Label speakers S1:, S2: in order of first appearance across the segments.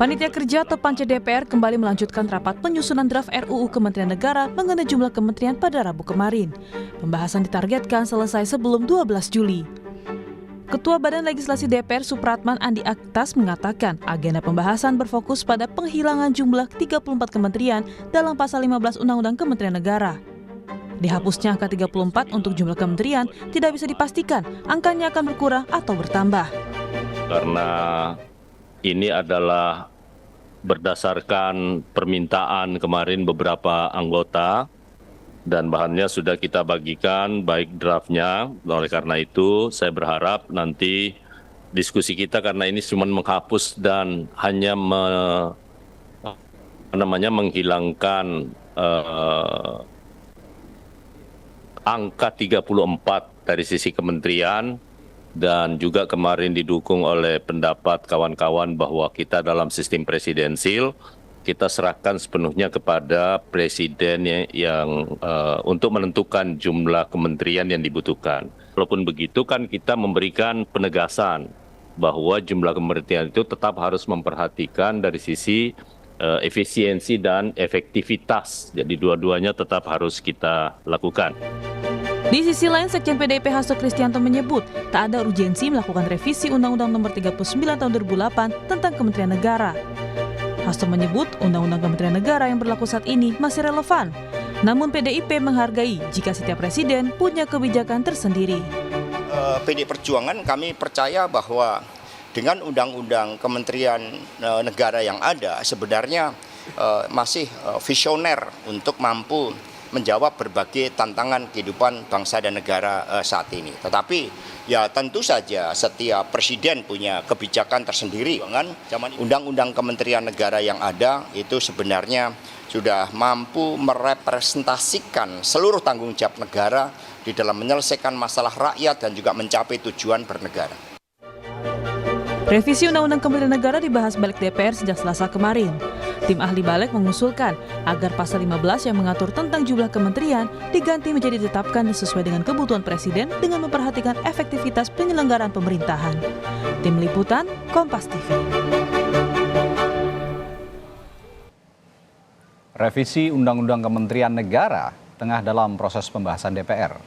S1: Panitia Kerja atau Panja DPR kembali melanjutkan rapat penyusunan draft RUU Kementerian Negara mengenai jumlah kementerian pada Rabu kemarin. Pembahasan ditargetkan selesai sebelum 12 Juli. Ketua Badan Legislasi DPR Supratman Andi Aktas mengatakan agenda pembahasan berfokus pada penghilangan jumlah 34 kementerian dalam pasal 15 Undang-Undang Kementerian Negara. Dihapusnya angka 34 untuk jumlah kementerian tidak bisa dipastikan angkanya akan berkurang atau bertambah.
S2: Karena ini adalah berdasarkan permintaan kemarin beberapa anggota dan bahannya sudah kita bagikan baik draftnya. Oleh karena itu saya berharap nanti diskusi kita, karena ini cuma menghapus dan hanya menghilangkan angka 34 dari sisi kementerian, dan juga kemarin didukung oleh pendapat kawan-kawan bahwa kita dalam sistem presidensil, kita serahkan sepenuhnya kepada presiden yang untuk menentukan jumlah kementerian yang dibutuhkan. Walaupun begitu kan kita memberikan penegasan bahwa jumlah kementerian itu tetap harus memperhatikan dari sisi efisiensi dan efektivitas. Jadi dua-duanya tetap harus kita lakukan.
S1: Di sisi lain, Sekjen PDIP Hasto Kristianto menyebut tak ada urgensi melakukan revisi Undang-Undang Nomor 39 Tahun 2008 tentang Kementerian Negara. Hasto menyebut Undang-Undang Kementerian Negara yang berlaku saat ini masih relevan. Namun PDIP menghargai jika setiap presiden punya kebijakan tersendiri.
S3: PD Perjuangan kami percaya bahwa dengan Undang-Undang Kementerian Negara yang ada sebenarnya masih visioner untuk mampu menjawab berbagai tantangan kehidupan bangsa dan negara saat ini. Tetapi ya tentu saja setiap presiden punya kebijakan tersendiri kan. Undang-undang Kementerian Negara yang ada itu sebenarnya sudah mampu merepresentasikan seluruh tanggung jawab negara di dalam menyelesaikan masalah rakyat dan juga mencapai tujuan bernegara.
S1: Revisi Undang-Undang Kementerian Negara dibahas balik DPR sejak Selasa kemarin. Tim ahli balik mengusulkan agar pasal 15 yang mengatur tentang jumlah kementerian diganti menjadi ditetapkan sesuai dengan kebutuhan presiden dengan memperhatikan efektivitas penyelenggaraan pemerintahan. Tim Liputan, Kompas TV.
S4: Revisi Undang-Undang Kementerian Negara tengah dalam proses pembahasan DPR.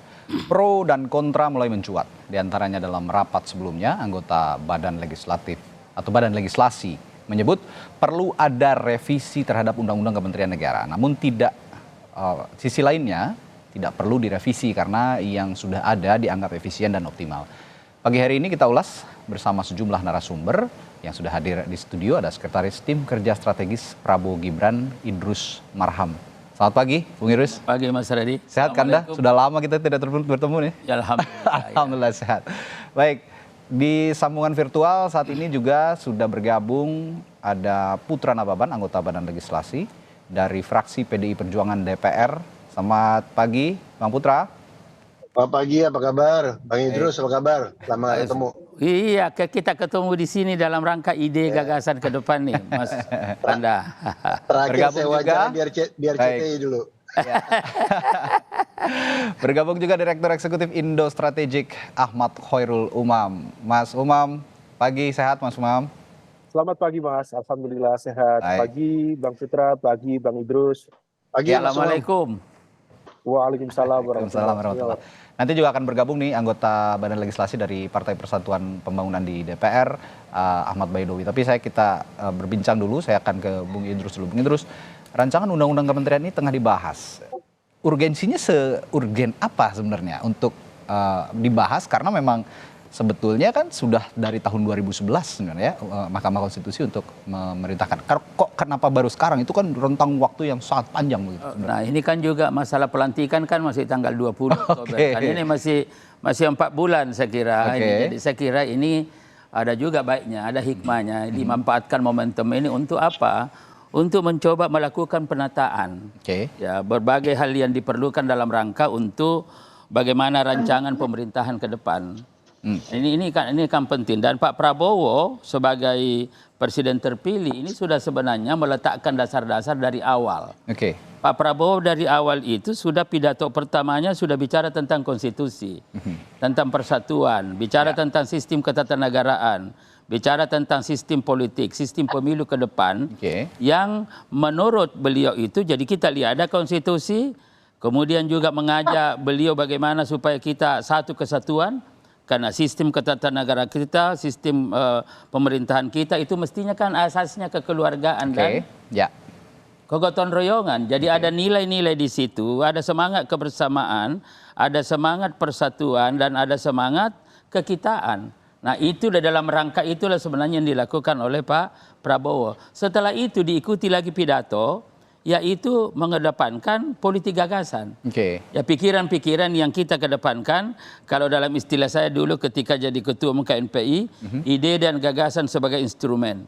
S4: Pro dan kontra mulai mencuat. Di antaranya dalam rapat sebelumnya, anggota Badan Legislatif atau Badan Legislasi menyebut perlu ada revisi terhadap Undang-Undang Kementerian Negara. Namun sisi lainnya tidak perlu direvisi karena yang sudah ada dianggap efisien dan optimal. Pagi hari ini kita ulas bersama sejumlah narasumber yang sudah hadir di studio. Ada Sekretaris Tim Kerja Strategis Prabowo Gibran, Idrus Marham. Selamat pagi, Bung Idrus.
S5: Pagi, Mas Radhi.
S4: Sehat kan dah? Sudah lama kita tidak bertemu nih.
S5: Ya, alhamdulillah.
S4: Alhamdulillah sehat. Baik, di sambungan virtual saat ini juga sudah bergabung ada Putra Nababan, anggota Badan Legislasi dari fraksi PDI Perjuangan DPR. Selamat pagi, Bang Putra.
S6: Selamat pagi, apa kabar? Bang Idrus, apa kabar? Lama gak ketemu.
S5: Iya, kita ketemu di sini dalam rangka ide gagasan ke depan nih, Mas Anda.
S6: Terakhir saya wawancara biar CTI dulu.
S4: Ya. Bergabung juga Direktur Eksekutif Indo Strategik Ahmad Khairul Umam. Mas Umam, pagi, sehat Mas Umam?
S7: Selamat pagi Mas, alhamdulillah sehat.
S4: Baik.
S7: Pagi Bang Putra, pagi Bang Idrus.
S6: Pagi,
S5: Assalamualaikum.
S7: Waalaikumsalam warahmatullahi wabarakatuh.
S4: Nanti juga akan bergabung nih anggota Badan Legislasi dari Partai Persatuan Pembangunan di DPR, Ahmad Baidowi. Tapi kita berbincang dulu, saya akan ke Bung Idrus dulu. Bung Idrus, rancangan Undang-Undang Kementerian ini tengah dibahas. Urgensinya seurgen apa sebenarnya untuk dibahas? Karena memang sebetulnya kan sudah dari tahun 2011 sebenarnya Mahkamah Konstitusi untuk memerintahkan. Kok kenapa baru sekarang? Itu kan rentang waktu yang sangat panjang.
S5: Nah, ini kan juga masalah pelantikan kan masih tanggal 20 Oktober. Kan ini masih 4 bulan saya kira. Jadi saya kira ini ada juga baiknya, ada hikmahnya. Dimanfaatkan momentum ini untuk apa? Untuk mencoba melakukan penataan. Ya, berbagai hal yang diperlukan dalam rangka untuk bagaimana rancangan pemerintahan ke depan. Ini kan penting, dan Pak Prabowo sebagai presiden terpilih ini sudah sebenarnya meletakkan dasar-dasar dari awal. Pak Prabowo dari awal itu sudah pidato pertamanya sudah bicara tentang konstitusi, tentang persatuan, bicara tentang sistem ketatanegaraan, bicara tentang sistem politik, sistem pemilu ke depan, yang menurut beliau itu, jadi kita lihat ada konstitusi, kemudian juga mengajak beliau bagaimana supaya kita satu kesatuan, karena sistem ketatanegaraan kita, sistem pemerintahan kita itu mestinya kan asasnya kekeluargaan dan kegotong royongan. Jadi ada nilai-nilai di situ, ada semangat kebersamaan, ada semangat persatuan, dan ada semangat kekitaan. Nah, itu dalam rangka itulah sebenarnya yang dilakukan oleh Pak Prabowo. Setelah itu diikuti lagi pidato, yaitu mengedepankan politik gagasan. Ya, pikiran-pikiran yang kita kedepankan, kalau dalam istilah saya dulu ketika jadi ketua KNPI, ide dan gagasan sebagai instrumen.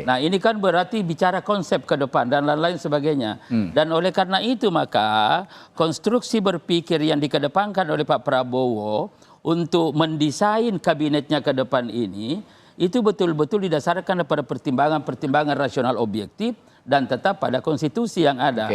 S5: Nah, ini kan berarti bicara konsep ke depan dan lain-lain sebagainya. Dan oleh karena itu maka konstruksi berpikir yang dikedepankan oleh Pak Prabowo untuk mendesain kabinetnya ke depan ini, itu betul-betul didasarkan pada pertimbangan-pertimbangan rasional objektif dan tetap pada konstitusi yang ada.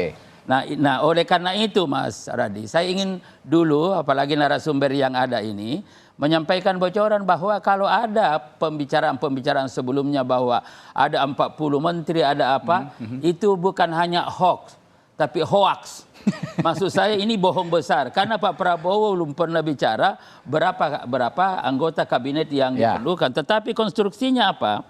S5: Nah, oleh karena itu Mas Radi, saya ingin dulu, apalagi narasumber yang ada ini, menyampaikan bocoran bahwa kalau ada pembicaraan-pembicaraan sebelumnya bahwa ada 40 menteri, ada apa, itu bukan hanya hoax, tapi hoax. Maksud saya ini bohong besar, karena Pak Prabowo belum pernah bicara berapa anggota kabinet yang diperlukan. Tetapi konstruksinya apa?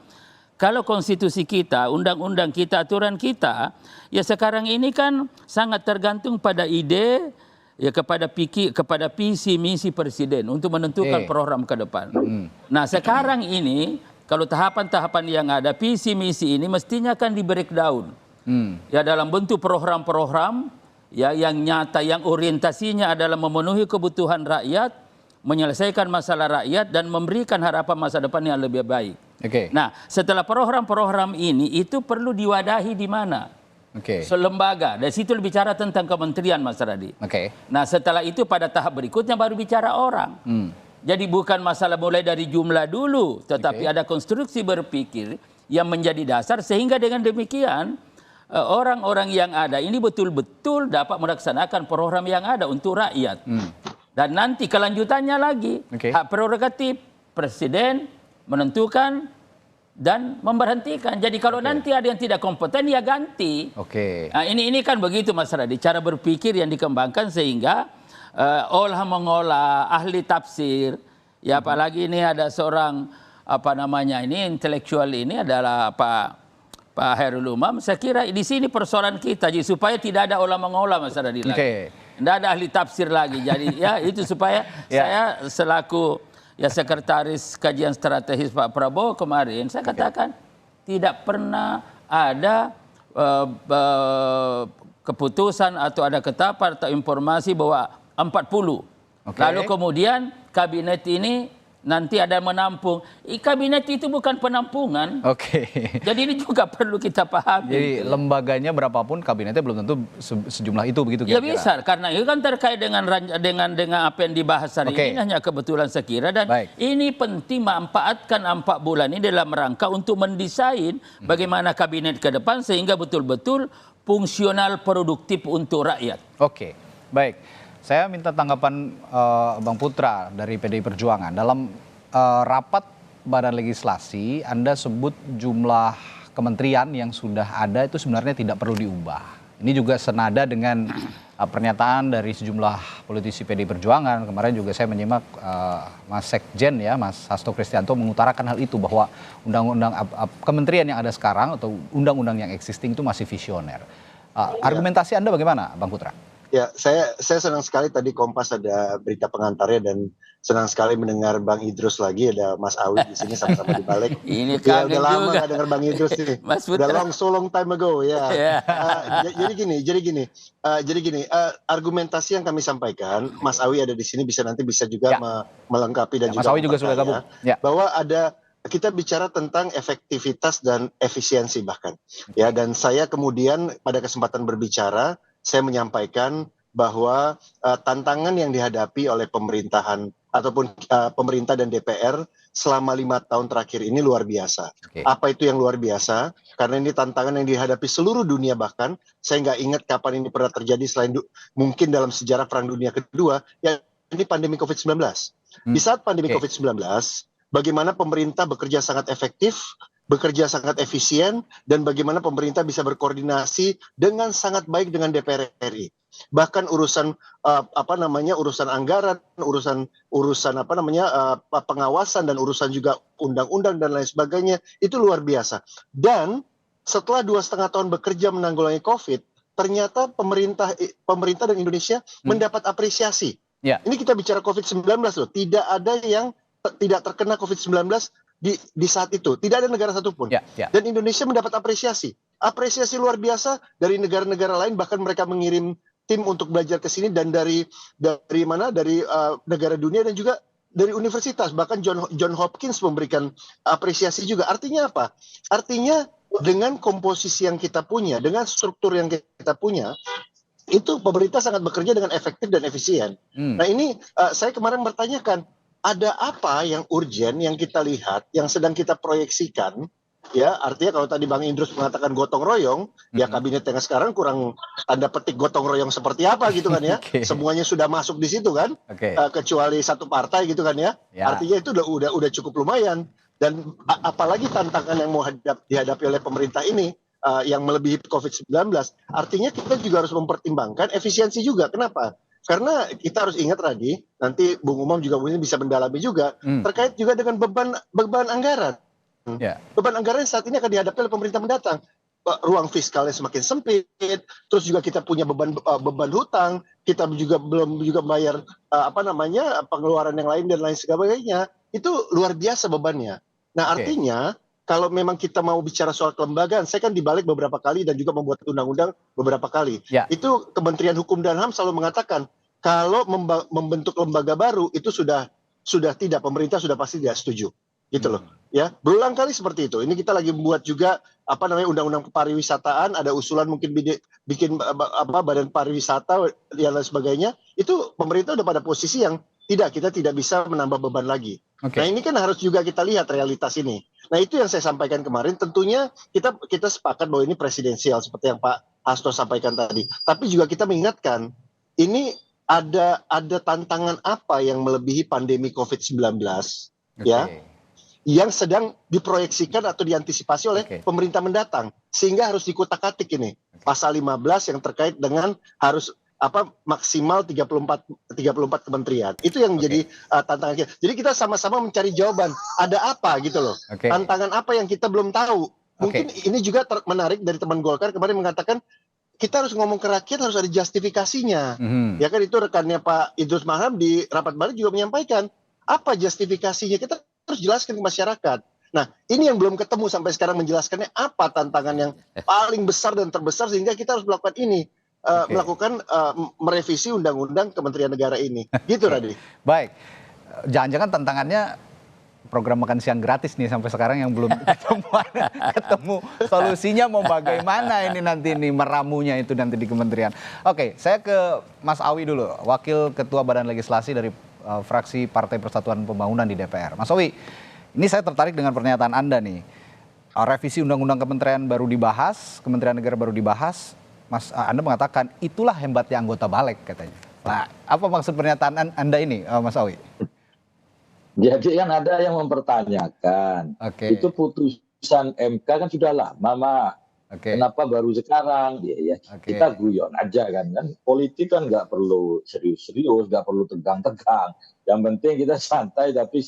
S5: Kalau konstitusi kita, undang-undang kita, aturan kita, ya sekarang ini kan sangat tergantung pada ide, ya kepada visi misi presiden untuk menentukan program ke depan. Nah, sekarang ini kalau tahapan-tahapan yang ada, visi misi ini mestinya kan di breakdown. Ya, dalam bentuk program-program ya yang nyata, yang orientasinya adalah memenuhi kebutuhan rakyat, menyelesaikan masalah rakyat, dan memberikan harapan masa depan yang lebih baik. Nah, setelah program-program ini itu perlu diwadahi di mana? Selembaga. Dari situ bicara tentang kementerian, Mas Radi. Nah, setelah itu pada tahap berikutnya baru bicara orang. Jadi bukan masalah mulai dari jumlah dulu, tetapi ada konstruksi berpikir yang menjadi dasar, sehingga dengan demikian orang-orang yang ada ini betul-betul dapat melaksanakan program yang ada untuk rakyat. Dan nanti kelanjutannya lagi, hak prerogatif presiden menentukan dan memberhentikan. Jadi kalau nanti ada yang tidak kompeten, ya ganti. Nah, ini kan begitu Mas Radi, cara berpikir yang dikembangkan sehingga olah mengolah, ahli tafsir, ya apalagi ini ada seorang intelektual ini adalah Pak Hairul Umam. Saya kira di sini persoalan kita, jadi supaya tidak ada olah mengolah Mas Radi lagi. Tidak ada ahli tafsir lagi. Jadi ya itu supaya saya selaku sekretaris kajian strategis Pak Prabowo kemarin, saya katakan tidak pernah ada keputusan atau ada ketetapan atau informasi bahwa 40. Lalu kemudian kabinet ini nanti ada menampung. Kabinet itu bukan penampungan. Jadi ini juga perlu kita pahami.
S4: Jadi lembaganya berapapun, kabinetnya belum tentu sejumlah itu, begitu kira-kira.
S5: Ya bisa, karena itu kan terkait dengan apa yang dibahas hari ini, hanya kebetulan saya kira. Dan ini penting memanfaatkan 4 bulan ini dalam rangka untuk mendesain bagaimana kabinet ke depan sehingga betul-betul fungsional, produktif untuk rakyat.
S4: Baik. Saya minta tanggapan Bang Putra dari PDI Perjuangan. Dalam rapat Badan Legislasi, Anda sebut jumlah kementerian yang sudah ada itu sebenarnya tidak perlu diubah. Ini juga senada dengan pernyataan dari sejumlah politisi PDI Perjuangan. Kemarin juga saya menyimak Mas Sekjen Mas Hasto Kristianto mengutarakan hal itu, bahwa undang-undang kementerian yang ada sekarang atau undang-undang yang existing itu masih visioner. Argumentasi Anda bagaimana, Bang Putra?
S6: Ya, saya senang sekali tadi Kompas ada berita pengantarnya, dan senang sekali mendengar Bang Idrus lagi, ada Mas Awi di sini sama-sama di balik.
S5: Ini
S6: udah lama nggak dengar Bang Idrus ini. Udah long time ago ya. Jadi gini, argumentasi yang kami sampaikan, Mas Awi ada di sini, nanti bisa juga melengkapi dan juga
S4: Mas Awi juga sudah gabung.
S6: Bahwa kita bicara tentang efektivitas dan efisiensi bahkan. Ya, dan saya kemudian pada kesempatan berbicara, saya menyampaikan bahwa tantangan yang dihadapi oleh pemerintahan ataupun pemerintah dan DPR selama 5 tahun terakhir ini luar biasa. Apa itu yang luar biasa? Karena ini tantangan yang dihadapi seluruh dunia, bahkan saya nggak ingat kapan ini pernah terjadi selain mungkin dalam sejarah Perang Dunia Kedua, ya ini pandemi COVID-19. Di saat pandemi COVID-19, bagaimana pemerintah bekerja sangat efektif, bekerja sangat efisien, dan bagaimana pemerintah bisa berkoordinasi dengan sangat baik dengan DPR RI. Bahkan urusan urusan anggaran, urusan pengawasan dan urusan juga undang-undang dan lain sebagainya itu luar biasa. Dan setelah 2,5 tahun bekerja menanggulangi COVID, ternyata pemerintah dan Indonesia mendapat apresiasi.
S4: Ya.
S6: Ini kita bicara COVID-19 loh, tidak ada yang tidak terkena COVID-19 di saat itu. Tidak ada negara satupun.
S4: Ya, ya.
S6: Dan Indonesia mendapat apresiasi. Apresiasi luar biasa dari negara-negara lain, bahkan mereka mengirim tim untuk belajar ke sini dan dari negara dunia dan juga dari universitas. Bahkan John Hopkins memberikan apresiasi juga. Artinya apa? Artinya dengan komposisi yang kita punya, dengan struktur yang kita punya, itu pemerintah sangat bekerja dengan efektif dan efisien. Nah ini saya kemarin bertanyakan, ada apa yang urgent yang kita lihat, yang sedang kita proyeksikan, ya artinya kalau tadi Bang Idrus mengatakan gotong royong, ya kabinet yang sekarang kurang tanda petik gotong royong seperti apa gitu kan ya, semuanya sudah masuk di situ kan, kecuali satu partai gitu kan ya, artinya itu udah cukup lumayan. Dan apalagi tantangan yang mau dihadapi oleh pemerintah ini yang melebihi COVID-19, artinya kita juga harus mempertimbangkan efisiensi juga. Kenapa? Karena kita harus ingat tadi, nanti Bung Umam juga mungkin bisa mendalami juga, terkait juga dengan beban anggaran. Beban anggaran saat ini akan dihadapi oleh pemerintah mendatang. Ruang fiskalnya semakin sempit, terus juga kita punya beban hutang, kita belum bayar pengeluaran yang lain dan lain sebagainya. Itu luar biasa bebannya. Nah artinya kalau memang kita mau bicara soal kelembagaan, saya kan dibalik beberapa kali dan juga membuat undang-undang beberapa kali. Itu Kementerian Hukum dan HAM selalu mengatakan kalau membentuk lembaga baru itu sudah tidak, pemerintah sudah pasti tidak setuju, gitu loh. Ya, berulang kali seperti itu. Ini kita lagi membuat juga undang-undang kepariwisataan, ada usulan mungkin bikin badan pariwisata dan lain sebagainya. Itu pemerintah udah pada posisi yang kita tidak bisa menambah beban lagi. Nah ini kan harus juga kita lihat realitas ini. Nah itu yang saya sampaikan kemarin. Tentunya kita sepakat bahwa ini presidensial seperti yang Pak Hasto sampaikan tadi. Tapi juga kita mengingatkan ini ada tantangan apa yang melebihi pandemi COVID-19 ya, yang sedang diproyeksikan atau diantisipasi oleh pemerintah mendatang, sehingga harus dikutak-atik ini pasal 15 yang terkait dengan harus maksimal 34 kementerian. Itu yang menjadi tantangan kita. Jadi kita sama-sama mencari jawaban. Ada apa gitu loh. Tantangan apa yang kita belum tahu. Mungkin ini juga menarik dari teman Golkar kemarin mengatakan kita harus ngomong ke rakyat, harus ada justifikasinya. Ya kan, itu rekannya Pak Idrus Marham di rapat balik juga menyampaikan apa justifikasinya. Kita harus jelaskan ke masyarakat. Nah, ini yang belum ketemu sampai sekarang, menjelaskannya apa tantangan yang paling besar dan terbesar sehingga kita harus melakukan ini. Melakukan merevisi undang-undang Kementerian Negara ini. Gitu, Radi.
S4: Baik. Jangan-jangan tantangannya program makan siang gratis nih sampai sekarang yang belum ketemu solusinya mau bagaimana ini nanti nih meramunya itu nanti di kementerian. Oke, saya ke Mas Awi dulu, Wakil Ketua Badan Legislasi dari fraksi Partai Persatuan Pembangunan di DPR. Mas Awi, ini saya tertarik dengan pernyataan Anda nih. Revisi undang-undang kementerian baru dibahas, Kementerian Negara baru dibahas. Mas, Anda mengatakan itulah hebatnya anggota balik katanya. Nah, apa maksud pernyataan Anda ini, Mas Awi?
S8: Jadi kan ada yang mempertanyakan, itu putusan MK kan sudah lama, Mak. Kenapa baru sekarang? Kita guyon aja kan. Politik kan nggak perlu serius-serius, nggak perlu tegang-tegang. Yang penting kita santai, tapi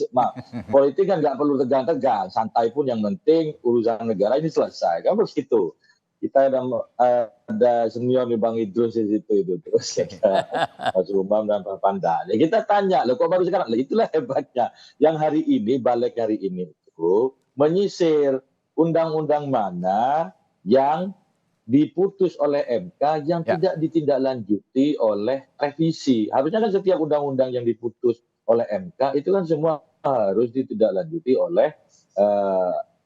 S8: politik kan nggak perlu tegang-tegang. Santai pun yang penting urusan negara ini selesai. Kan harus gitu. Kita ada senior nih Bang Idrus di situ itu, terus ada Mas Umam dan Pak Panda. Ya kita tanya, loh kok baru sekarang? Itulah hebatnya. Yang hari ini, balik hari ini itu menyisir undang-undang mana yang diputus oleh MK yang tidak ditindaklanjuti oleh revisi. Harusnya kan setiap undang-undang yang diputus oleh MK itu kan semua harus ditindaklanjuti oleh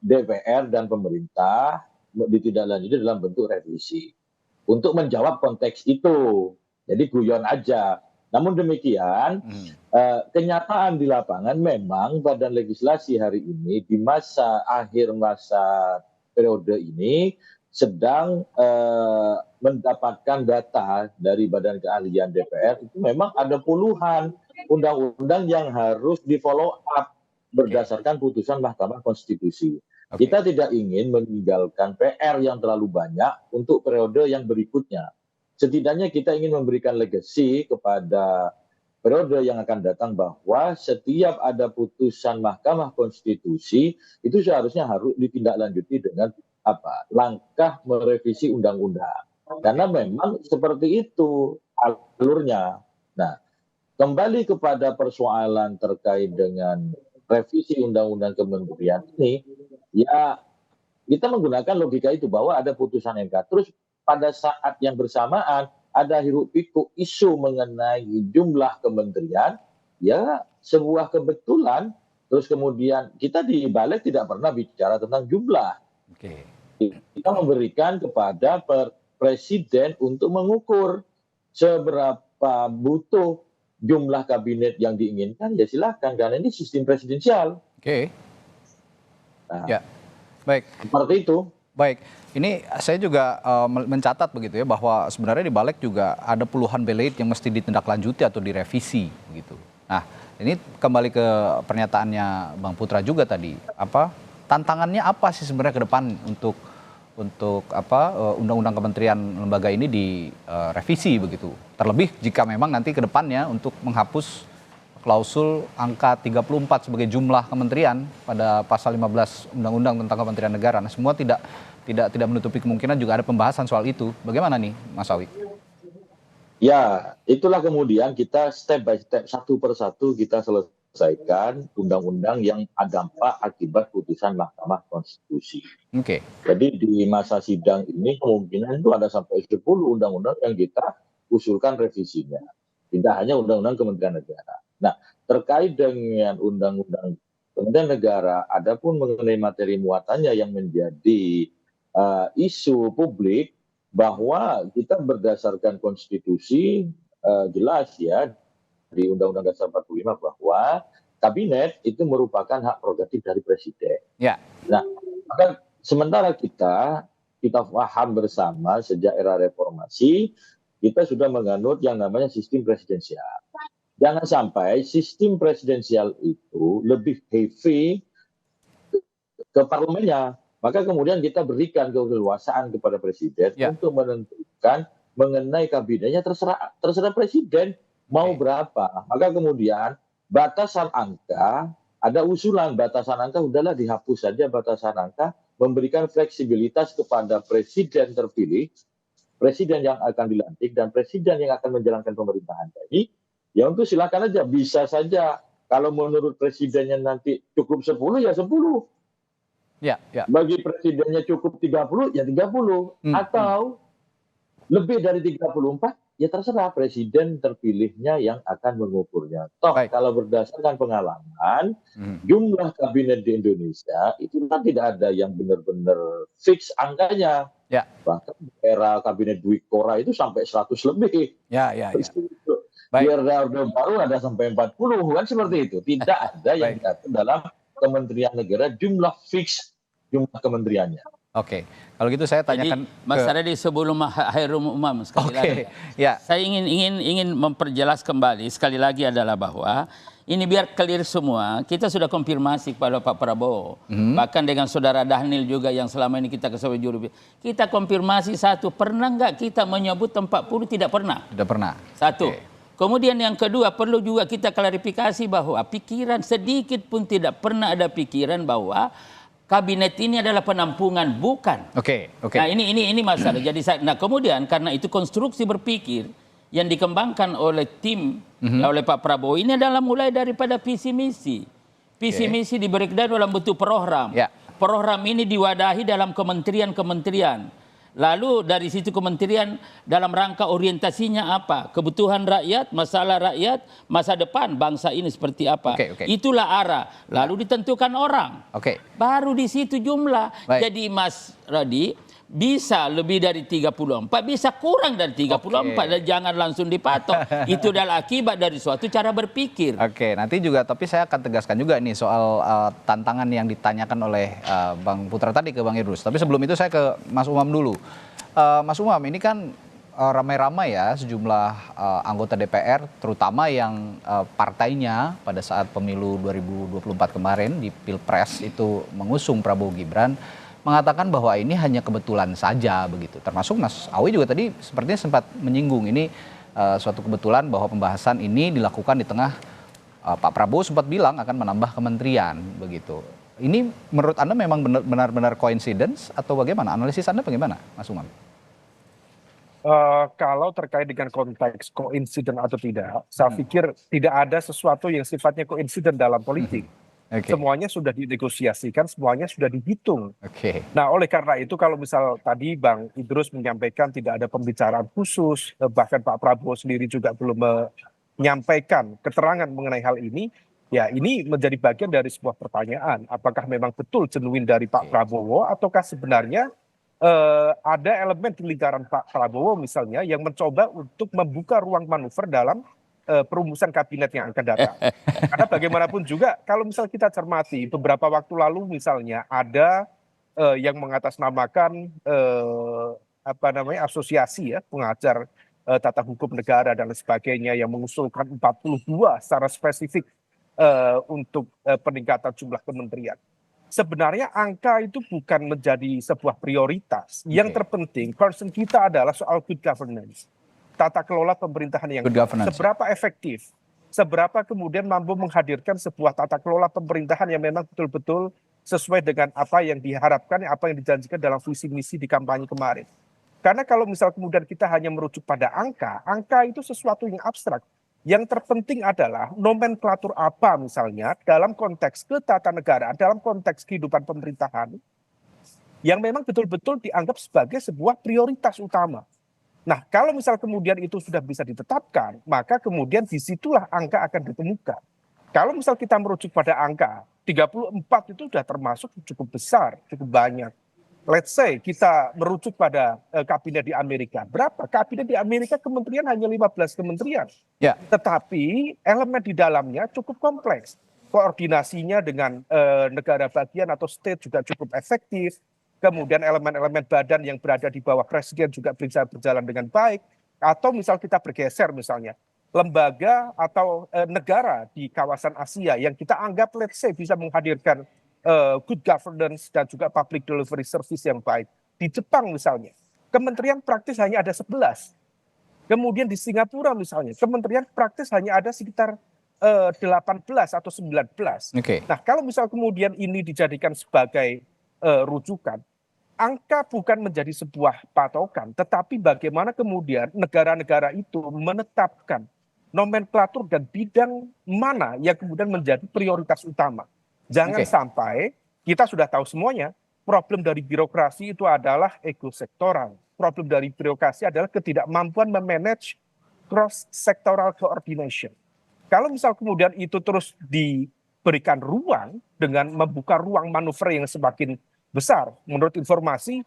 S8: DPR dan pemerintah, ditindaklanjuti dalam bentuk revisi untuk menjawab konteks itu. Jadi guyon aja. Namun demikian, kenyataan di lapangan memang Badan Legislasi hari ini di akhir masa periode ini sedang mendapatkan data dari Badan Keahlian DPR. Itu memang ada puluhan undang-undang yang harus di follow up berdasarkan putusan Mahkamah Konstitusi. Kita tidak ingin meninggalkan PR yang terlalu banyak untuk periode yang berikutnya. Setidaknya kita ingin memberikan legacy kepada periode yang akan datang bahwa setiap ada putusan Mahkamah Konstitusi itu seharusnya harus ditindaklanjuti dengan langkah merevisi undang-undang. Karena memang seperti itu alurnya. Nah, kembali kepada persoalan terkait dengan revisi undang-undang kementerian ini, ya kita menggunakan logika itu bahwa ada putusan MK. Terus pada saat yang bersamaan ada hiruk pikuk isu mengenai jumlah kementerian, ya sebuah kebetulan. Terus kemudian kita di balik tidak pernah bicara tentang jumlah. Kita memberikan kepada presiden untuk mengukur seberapa butuh jumlah kabinet yang diinginkan, ya silakan, karena ini sistem presidensial. Nah,
S4: ya, baik.
S8: Seperti itu.
S4: Baik, ini saya juga mencatat begitu ya, bahwa sebenarnya di balik juga ada puluhan beleit yang mesti ditindaklanjuti atau direvisi begitu. Nah, ini kembali ke pernyataannya Bang Putra juga tadi, tantangannya apa sih sebenarnya ke depan untuk undang-undang kementerian lembaga ini direvisi begitu. Terlebih jika memang nanti ke depannya untuk menghapus klausul angka 34 sebagai jumlah kementerian pada pasal 15 Undang-Undang tentang Kementerian Negara. Nah, semua tidak menutupi kemungkinan juga ada pembahasan soal itu. Bagaimana nih, Mas Awi?
S8: Ya, itulah kemudian kita step by step, satu persatu kita selesaikan undang-undang yang ada dampak akibat putusan Mahkamah Konstitusi. Jadi di masa sidang ini kemungkinan itu ada sampai 10 undang-undang yang kita usulkan revisinya. Tidak hanya undang-undang Kementerian Negara. Nah, terkait dengan undang-undang Kementerian Negara, adapun mengenai materi muatannya yang menjadi isu publik, bahwa kita berdasarkan konstitusi jelas ya di Undang-Undang Dasar 45 bahwa kabinet itu merupakan hak prerogatif dari presiden.
S4: Ya.
S8: Nah, maka sementara kita paham bersama sejak era reformasi kita sudah menganut yang namanya sistem presidensial. Jangan sampai sistem presidensial itu lebih heavy ke parlemennya. Maka kemudian kita berikan keleluasaan kepada presiden untuk menentukan mengenai kabinetnya, terserah presiden mau berapa. Maka kemudian batasan angka, ada usulan batasan angka, udahlah dihapus saja batasan angka, memberikan fleksibilitas kepada presiden terpilih, presiden yang akan dilantik, dan presiden yang akan menjalankan pemerintahan. Jadi ya untuk silakan aja, bisa saja kalau menurut presidennya nanti cukup 10 ya 10.
S4: Ya.
S8: Bagi presidennya cukup 30 ya 30 atau lebih dari 34 ya terserah presiden terpilihnya yang akan mengukurnya. Toh kalau berdasarkan pengalaman jumlah kabinet di Indonesia itu kan tidak ada yang benar-benar fix angkanya. Bahkan era kabinet Dwi Korah itu sampai 100 lebih.
S4: Ya.
S8: Di Orde Baru ada sampai 40 kan seperti itu. Tidak ada yang diatur dalam Kementerian Negara jumlah fix jumlah kementeriannya.
S4: Oke, kalau gitu saya tanyakan.
S5: Jadi, Mas Aradi sebelum Hairul Umam sekali lagi, saya ingin memperjelas kembali sekali lagi adalah bahwa ini biar clear semua. Kita sudah konfirmasi kepada Pak Prabowo, bahkan dengan saudara Dhanil juga yang selama ini kita kesawai juru. Kita konfirmasi satu, pernah nggak kita menyebut 40? Tidak pernah.
S4: Tidak pernah.
S5: Satu. Kemudian yang kedua, perlu juga kita klarifikasi bahwa pikiran sedikit pun tidak pernah ada pikiran bahwa kabinet ini adalah penampungan, bukan.
S4: Oke.
S5: Nah ini masalah. Jadi nah kemudian karena itu konstruksi berpikir yang dikembangkan oleh tim oleh Pak Prabowo ini adalah mulai daripada visi misi. Visi misi di breakdown dalam bentuk program. Program ini diwadahi dalam kementerian-kementerian. Lalu dari situ kementerian dalam rangka orientasinya apa? Kebutuhan rakyat, masalah rakyat, masa depan bangsa ini seperti apa? Itulah arah. Lalu ditentukan orang. Baru di situ jumlah. Jadi Mas Radi bisa lebih dari 34, bisa kurang dari 34 dan jangan langsung dipatok. Itu adalah akibat dari suatu cara berpikir.
S4: Nanti juga tapi saya akan tegaskan juga nih soal tantangan yang ditanyakan oleh Bang Putra tadi ke Bang Idrus. Tapi sebelum itu saya ke Mas Umam dulu. Mas Umam, ini kan ramai-ramai ya sejumlah anggota DPR, terutama yang partainya pada saat pemilu 2024 kemarin di Pilpres itu mengusung Prabowo Gibran, mengatakan bahwa ini hanya kebetulan saja begitu. Termasuk Mas Awi juga tadi sepertinya sempat menyinggung ini suatu kebetulan bahwa pembahasan ini dilakukan di tengah Pak Prabowo sempat bilang akan menambah kementerian begitu. Ini menurut Anda memang benar-benar coincidence atau bagaimana? Analisis Anda bagaimana, Mas Umam?
S7: Kalau terkait dengan konteks koinsiden atau tidak, saya pikir tidak ada sesuatu yang sifatnya koinsiden dalam politik. Semuanya sudah dinegosiasikan, semuanya sudah dihitung. Nah, oleh karena itu kalau misal tadi Bang Idrus menyampaikan tidak ada pembicaraan khusus, bahkan Pak Prabowo sendiri juga belum menyampaikan keterangan mengenai hal ini, ya ini menjadi bagian dari sebuah pertanyaan. Apakah memang betul genuine dari Pak Prabowo ataukah sebenarnya ada elemen di lingkaran Pak Prabowo misalnya yang mencoba untuk membuka ruang manuver dalam perumusan kabinet yang akan datang. Karena bagaimanapun juga kalau misal kita cermati beberapa waktu lalu misalnya ada yang mengatasnamakan asosiasi ya pengajar tata hukum negara dan sebagainya yang mengusulkan 42 secara spesifik untuk peningkatan jumlah kementerian. Sebenarnya angka itu bukan menjadi sebuah prioritas. Yang terpenting concern kita adalah soal good governance. Tata kelola pemerintahan yang seberapa efektif, seberapa kemudian mampu menghadirkan sebuah tata kelola pemerintahan yang memang betul-betul sesuai dengan apa yang diharapkan, apa yang dijanjikan dalam visi misi di kampanye kemarin. Karena kalau misal kemudian kita hanya merujuk pada angka, angka itu sesuatu yang abstrak. Yang terpenting adalah nomenklatur apa misalnya dalam konteks ketatanegaraan, dalam konteks kehidupan pemerintahan yang memang betul-betul dianggap sebagai sebuah prioritas utama. Nah, kalau misal kemudian itu sudah bisa ditetapkan, maka kemudian disitulah angka akan ditemukan. Kalau misal kita merujuk pada angka, 34 itu sudah termasuk cukup besar, cukup banyak. Let's say kita merujuk pada kabinet di Amerika. Berapa? Kabinet di Amerika kementerian hanya 15 kementerian. Tetapi elemen di dalamnya cukup kompleks. Koordinasinya dengan negara bagian atau state juga cukup efektif. Kemudian elemen-elemen badan yang berada di bawah presiden juga bisa berjalan dengan baik. Atau misal kita bergeser misalnya, lembaga atau negara di kawasan Asia yang kita anggap let's say bisa menghadirkan good governance dan juga public delivery service yang baik. Di Jepang misalnya, kementerian praktis hanya ada 11. Kemudian di Singapura misalnya, kementerian praktis hanya ada sekitar 18 atau 19. Nah, kalau misal kemudian ini dijadikan sebagai rujukan, angka bukan menjadi sebuah patokan, tetapi bagaimana kemudian negara-negara itu menetapkan nomenklatur dan bidang mana yang kemudian menjadi prioritas utama. Jangan sampai kita sudah tahu semuanya, problem dari birokrasi itu adalah ego sektoral. Problem dari birokrasi adalah ketidakmampuan memanage cross-sectoral coordination. Kalau misal kemudian itu terus diberikan ruang dengan membuka ruang manuver yang semakin besar, menurut informasi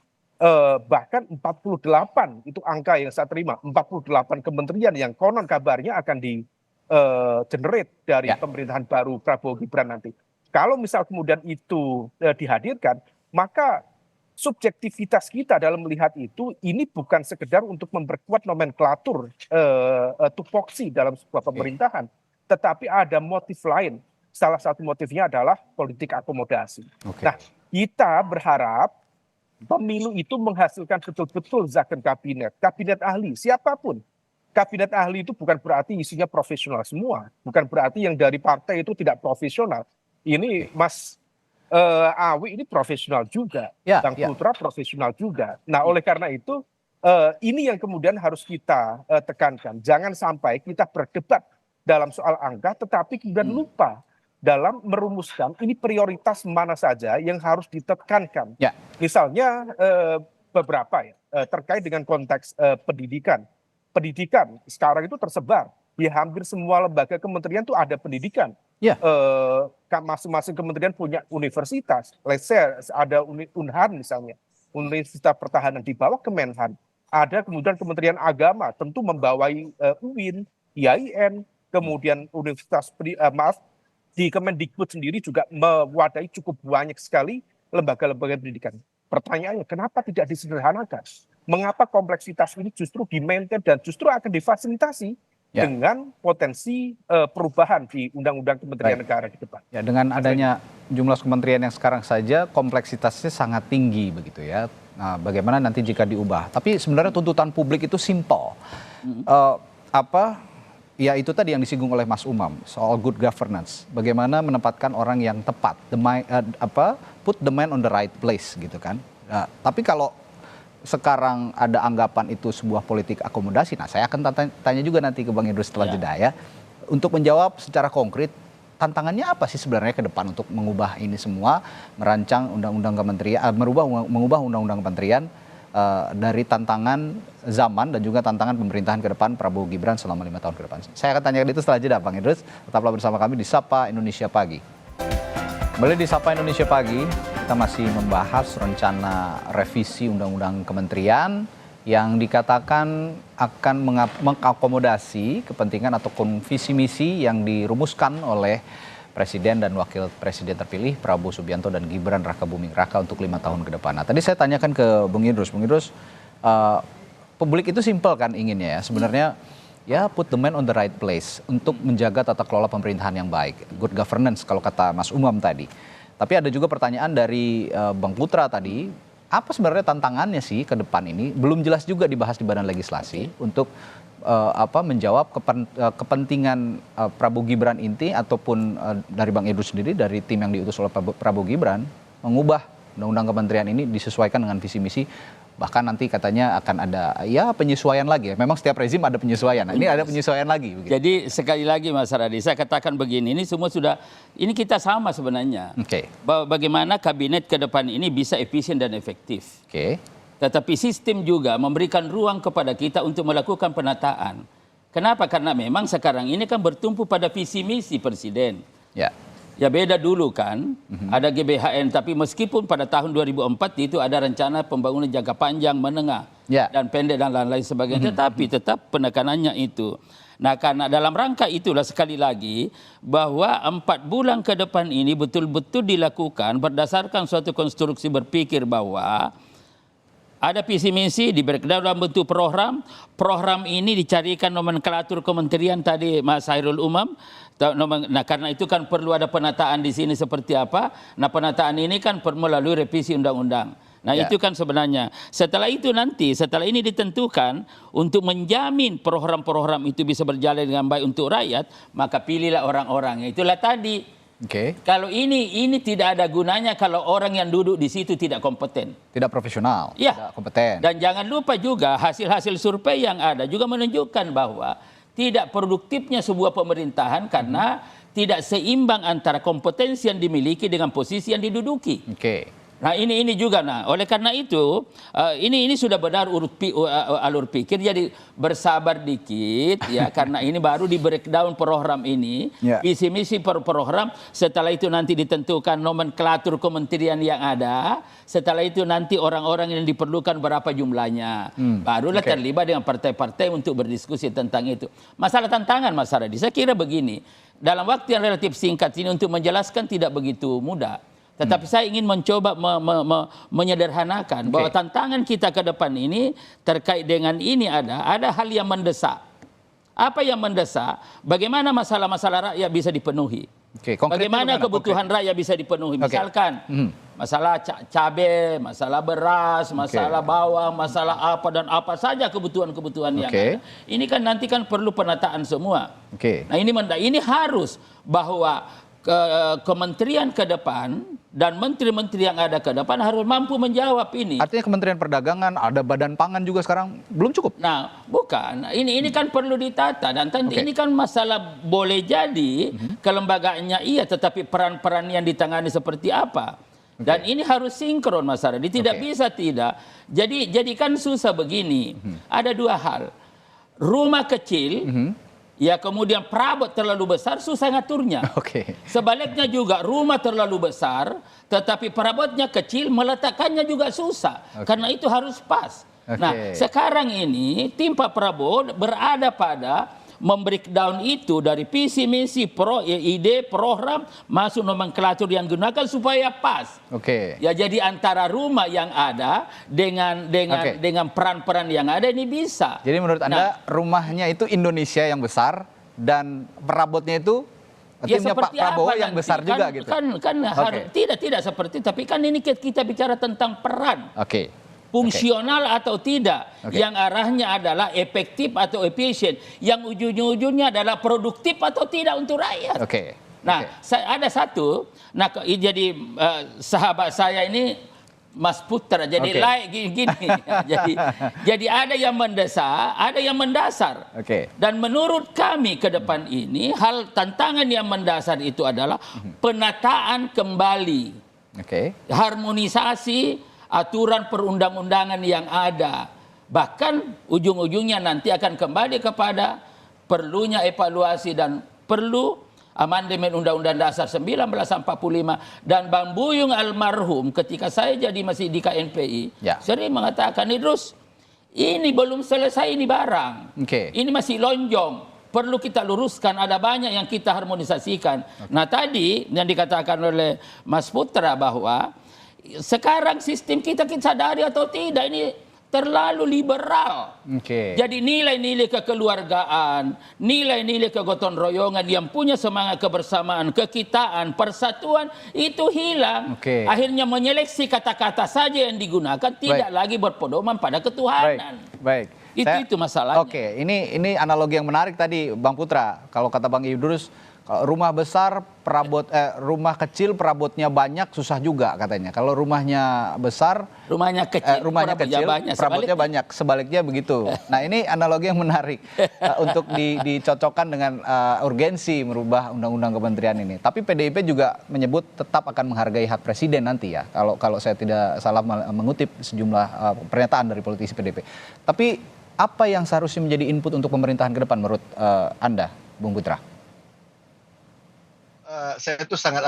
S7: bahkan 48 itu angka yang saya terima, 48 kementerian yang konon kabarnya akan di-generate dari pemerintahan baru Prabowo Gibran nanti. Kalau misal kemudian itu dihadirkan, maka subjektivitas kita dalam melihat itu ini bukan sekedar untuk memperkuat nomenklatur tupoksi dalam sebuah pemerintahan, tetapi ada motif lain. Salah satu motifnya adalah politik akomodasi. Nah, kita berharap pemilu itu menghasilkan betul-betul zakon kabinet ahli, siapapun. Kabinet ahli itu bukan berarti isinya profesional semua, bukan berarti yang dari partai itu tidak profesional. Ini Mas Awi ini profesional juga, Bang Putra profesional juga. Nah, oleh karena itu ini yang kemudian harus kita tekankan. Jangan sampai kita berdebat dalam soal angka, tetapi kemudian lupa dalam merumuskan ini prioritas mana saja yang harus ditekankan. Misalnya beberapa terkait dengan konteks pendidikan. Pendidikan sekarang itu tersebar di hampir semua lembaga kementerian itu ada pendidikan. Masing-masing kementerian punya universitas. Let's say ada Unhan misalnya, Universitas Pertahanan di bawah Kemenhan. Ada kemudian Kementerian Agama, tentu membawai UIN, IAIN, kemudian Universitas di Kemendikbud sendiri juga mewadahi cukup banyak sekali lembaga-lembaga pendidikan. Pertanyaannya, kenapa tidak disederhanakan? mengapa kompleksitas ini justru di-maintain dan justru akan difasilitasi dengan potensi perubahan di Undang-Undang Kementerian Negara di depan.
S4: Ya, dengan adanya jumlah kementerian yang sekarang saja kompleksitasnya sangat tinggi begitu ya. Nah, bagaimana nanti jika diubah? Tapi sebenarnya tuntutan publik itu simple. Ya itu tadi yang disinggung oleh Mas Umam soal good governance. Bagaimana menempatkan orang yang tepat, put the man on the right place gitu kan. Nah, tapi kalau sekarang ada anggapan itu sebuah politik akomodasi, nah saya akan tanya juga nanti ke Bang Idrus setelah jeda ya. Untuk menjawab secara konkret, tantangannya apa sih sebenarnya ke depan untuk mengubah ini semua, merancang undang-undang kementerian, mengubah undang-undang kementerian dari tantangan zaman dan juga tantangan pemerintahan ke depan Prabowo Gibran selama 5 tahun ke depan. Saya akan tanyakan itu setelah jeda, Bang Idrus. Tetaplah bersama kami di Sapa Indonesia Pagi. Kembali di Sapa Indonesia Pagi, kita masih membahas rencana revisi Undang-Undang Kementerian yang dikatakan akan mengakomodasi kepentingan atau visi misi yang dirumuskan oleh Presiden dan Wakil Presiden terpilih Prabowo Subianto dan Gibran Rakabuming Raka untuk 5 tahun ke depan. Nah, tadi saya tanyakan ke Bung Idrus, publik itu simpel kan inginnya ya, sebenarnya ya put the man on the right place untuk menjaga tata kelola pemerintahan yang baik, good governance kalau kata Mas Umam tadi. Tapi ada juga pertanyaan dari Bang Putra tadi, apa sebenarnya tantangannya sih ke depan ini? Belum jelas juga dibahas di Badan Legislasi untuk menjawab kepentingan Prabowo Gibran inti ataupun dari Bang Idrus sendiri, dari tim yang diutus oleh Prabowo Gibran, mengubah undang-undang kementerian ini disesuaikan dengan visi misi. Bahkan nanti katanya akan ada penyesuaian lagi. Memang setiap rezim ada penyesuaian. Nah, ini ada penyesuaian lagi. Begitu.
S5: Jadi sekali lagi Mas Radi, saya katakan begini, ini semua sudah, ini kita sama sebenarnya. Bagaimana kabinet ke depan ini bisa efisien dan efektif. Tetapi sistem juga memberikan ruang kepada kita untuk melakukan penataan. Kenapa? Karena memang sekarang ini kan bertumpu pada visi misi Presiden. Ya beda dulu kan, ada GBHN, tapi meskipun pada tahun 2004 itu ada rencana pembangunan jangka panjang, menengah, dan pendek dan lain-lain sebagainya, tetapi tetap penekanannya itu. Nah, karena dalam rangka itulah sekali lagi bahwa 4 bulan ke depan ini betul-betul dilakukan berdasarkan suatu konstruksi berpikir bahwa ada visi misi diberi dalam bentuk program. Program ini dicarikan nomenklatur kementerian tadi Mas Hairul Umam. Nah, karena itu kan perlu ada penataan di sini seperti apa. Nah, penataan ini kan melalui revisi undang-undang. Nah, itu kan sebenarnya. Setelah itu nanti, setelah ini ditentukan untuk menjamin program-program itu bisa berjalan dengan baik untuk rakyat, maka pilihlah orang-orangnya. Itulah tadi. Kalau ini tidak ada gunanya kalau orang yang duduk di situ tidak kompeten.
S4: Tidak profesional, tidak kompeten.
S5: Dan jangan lupa juga hasil-hasil survei yang ada juga menunjukkan bahwa tidak produktifnya sebuah pemerintahan karena tidak seimbang antara kompetensi yang dimiliki dengan posisi yang diduduki. Nah ini juga, nah oleh karena itu ini sudah benar alur pikir, jadi bersabar dikit ya karena ini baru di breakdown program ini, visi misi program, setelah itu nanti ditentukan nomenklatur kementerian yang ada, setelah itu nanti orang-orang yang diperlukan berapa jumlahnya, barulah terlibat dengan partai-partai untuk berdiskusi tentang itu. Masalah tantangan Mas Radi, saya kira begini, dalam waktu yang relatif singkat ini untuk menjelaskan tidak begitu mudah. Tetapi saya ingin mencoba menyederhanakan bahwa tantangan kita ke depan ini terkait dengan ini ada hal yang mendesak. Apa yang mendesak? Bagaimana masalah-masalah rakyat bisa dipenuhi? Bagaimana kebutuhan rakyat bisa dipenuhi? Misalkan masalah cabai, masalah beras, masalah bawang, masalah apa dan apa saja kebutuhan-kebutuhan yang ada. Ini kan nanti kan perlu penataan semua. Nah ini harus bahwa kementerian ke depan dan menteri-menteri yang ada ke depan harus mampu menjawab ini. Artinya Kementerian Perdagangan, ada Badan Pangan juga sekarang belum cukup. Nah, bukan. Ini kan perlu ditata dan ini kan masalah boleh jadi kelembagaannya iya, tetapi peran-peran yang ditangani seperti apa. Dan ini harus sinkron Mas Radi, tidak bisa tidak. Jadi kan susah begini. Ada dua hal. Rumah kecil ya kemudian perabot terlalu besar susah ngaturnya. Sebaliknya juga rumah terlalu besar tetapi perabotnya kecil meletakkannya juga susah. Karena itu harus pas. Nah sekarang ini tim Pak Prabowo berada pada membreakdown itu dari visi misi ide program masuk nomenklatur yang gunakan supaya pas. Ya, jadi antara rumah yang ada dengan peran-peran yang ada ini bisa.
S4: Jadi menurut Anda rumahnya itu Indonesia yang besar dan perabotnya itu timnya Pak Prabowo yang
S5: nanti?
S4: besar juga gitu.
S5: Tidak seperti, tapi kan ini kita bicara tentang peran. Fungsional atau tidak, yang arahnya adalah efektif atau efisien, yang ujung-ujungnya adalah produktif atau tidak untuk rakyat. Ada satu, jadi sahabat saya ini Mas Putra, jadi gini. jadi ada yang mendesak, ada yang mendasar. Dan menurut kami ke depan ini, tantangan yang mendasar itu adalah penataan kembali, harmonisasi aturan perundang-undangan yang ada. Bahkan ujung-ujungnya nanti akan kembali kepada perlunya evaluasi dan perlu amandemen Undang-Undang Dasar 1945. Dan Bang Buyung almarhum ketika saya jadi masih di KNPI sering mengatakan, Idrus, ini belum selesai ini barang. Ini masih lonjong. Perlu kita luruskan, ada banyak yang kita harmonisasikan. Nah tadi yang dikatakan oleh Mas Putra bahwa sekarang sistem kita sadari atau tidak ini terlalu liberal. Jadi nilai-nilai kekeluargaan, nilai-nilai kegotong royongan yang punya semangat kebersamaan, kekitaan, persatuan itu hilang. Akhirnya menyeleksi kata-kata saja yang digunakan, tidak lagi berpedoman pada ketuhanan. Itu masalahnya.
S4: Ini analogi yang menarik tadi Bang Putra. Kalau kata Bang Idrus, rumah besar rumah kecil perabotnya banyak susah juga katanya. Kalau rumahnya besar, rumahnya kecil perabotnya banyak. Sebaliknya begitu. Nah, ini analogi yang menarik untuk dicocokkan dengan urgensi merubah undang-undang kementerian ini. Tapi PDIP juga menyebut tetap akan menghargai hak presiden nanti ya. Kalau saya tidak salah mengutip sejumlah pernyataan dari politisi PDIP. Tapi apa yang seharusnya menjadi input untuk pemerintahan ke depan menurut Anda, Bung Putra?
S6: Saya itu sangat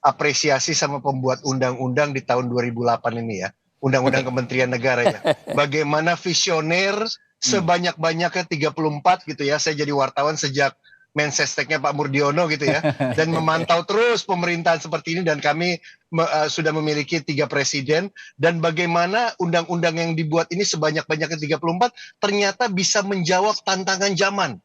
S6: apresiasi sama pembuat undang-undang di tahun 2008 ini ya, undang-undang Kementerian Negara ya. Bagaimana visioner sebanyak-banyaknya 34 gitu ya. Saya jadi wartawan sejak Mensesteknya Pak Murdiono gitu ya, dan memantau terus pemerintahan seperti ini, dan kami sudah memiliki 3 presiden, dan bagaimana undang-undang yang dibuat ini sebanyak-banyaknya 34 ternyata bisa menjawab tantangan zaman.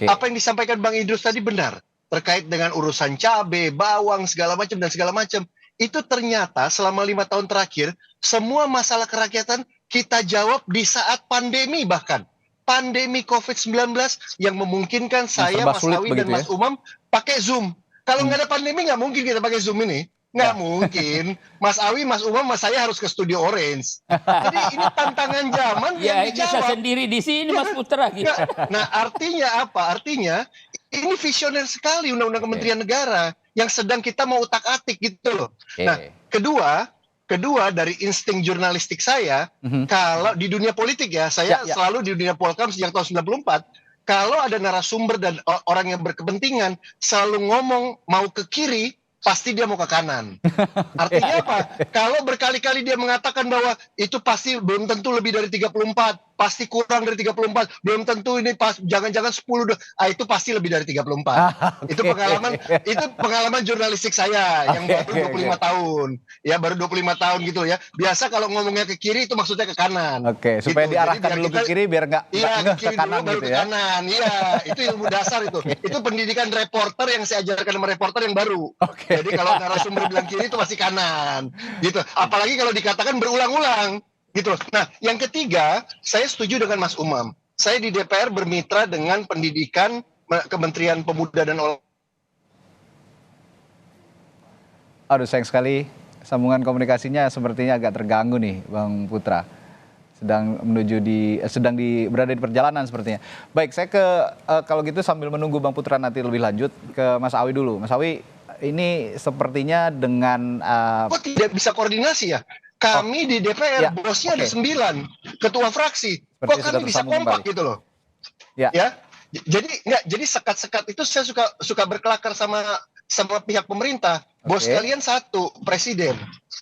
S6: Apa yang disampaikan Bang Idrus tadi benar. Terkait dengan urusan cabai, bawang, segala macam. Itu ternyata selama 5 tahun terakhir, semua masalah kerakyatan kita jawab di saat pandemi bahkan. Pandemi COVID-19 yang memungkinkan saya, Mas Awi, dan Mas Umam pakai Zoom. Kalau nggak ada pandemi, nggak mungkin kita pakai Zoom ini. Nggak mungkin. Mas Awi, Mas Umam, Mas saya harus ke Studio Orange. Jadi ini tantangan zaman yang dijawab.
S5: Bisa sendiri di sini, Mas Putra. Gitu.
S6: Nah, artinya apa? Artinya ini visioner sekali Undang-Undang Kementerian Negara yang sedang kita mau utak-atik gitu loh. Nah, kedua dari insting jurnalistik saya, kalau di dunia politik ya, saya selalu di dunia Polkam sejak tahun 94, kalau ada narasumber dan orang yang berkepentingan selalu ngomong mau ke kiri, pasti dia mau ke kanan. Artinya apa? Kalau berkali-kali dia mengatakan bahwa itu pasti belum tentu lebih dari 34, pasti kurang dari 34, belum tentu ini jangan-jangan 10, itu pasti lebih dari 34. Itu pengalaman jurnalistik saya yang baru 25 tahun. Ya, baru 25 tahun gitu ya. Biasa kalau ngomongnya ke kiri itu maksudnya ke kanan.
S4: Supaya
S6: gitu.
S4: diarahkan dulu ke kiri biar nggak ke kanan
S6: dulu,
S4: gitu
S6: baru
S4: ya.
S6: ke kanan. Iya, itu ilmu dasar itu. Itu pendidikan reporter yang saya ajarkan sama reporter yang baru. Jadi kalau narasumber bilang kiri itu pasti kanan. Gitu. Apalagi kalau dikatakan berulang-ulang. Gitu. Nah, yang ketiga, saya setuju dengan Mas Umam. Saya di DPR bermitra dengan pendidikan Kementerian Pemuda dan Olahraga.
S4: Aduh, sayang sekali sambungan komunikasinya sepertinya agak terganggu nih, Bang Putra. Berada di perjalanan sepertinya. Baik, saya kalau gitu sambil menunggu Bang Putra nanti lebih lanjut ke Mas Awi dulu. Mas Awi, ini sepertinya dengan
S6: kok tidak bisa koordinasi ya? Kami di DPR bosnya ada 9 ketua fraksi. Kok kami bisa kompak gitu loh? Ya. Jadi sekat-sekat itu saya suka berkelakar sama pihak pemerintah. Bos kalian satu, presiden.